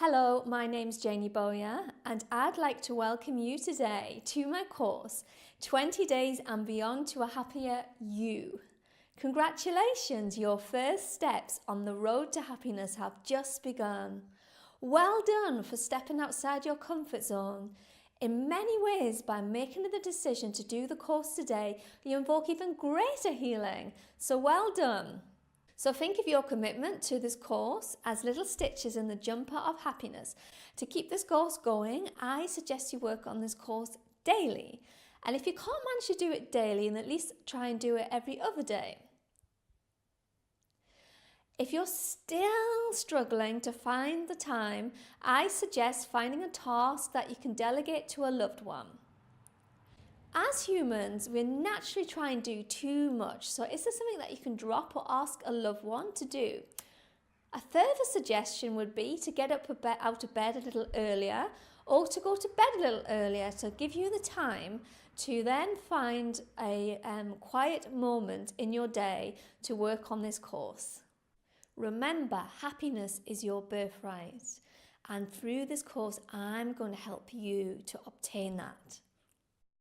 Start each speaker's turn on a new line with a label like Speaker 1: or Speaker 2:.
Speaker 1: Hello, my name's Janey Bowyer and I'd like to welcome you today to my course, 20 Days and Beyond to a Happier You. Congratulations, your first steps on the road to happiness have just begun. Well done for stepping outside your comfort zone. In many ways, by making the decision to do the course today, you invoke even greater healing. So well done. So think of your commitment to this course as little stitches in the jumper of happiness. To keep this course going, I suggest you work on this course daily. And if you can't manage to do it daily, then at least try and do it every other day. If you're still struggling to find the time, I suggest finding a task that you can delegate to a loved one. As humans, we naturally try and do too much, so is there something that you can drop or ask a loved one to do? A further suggestion would be to get up out of bed a little earlier or to go to bed a little earlier to give you the time to then find a quiet moment in your day to work on this course. Remember, happiness is your birthright, and through this course, I'm going to help you to obtain that.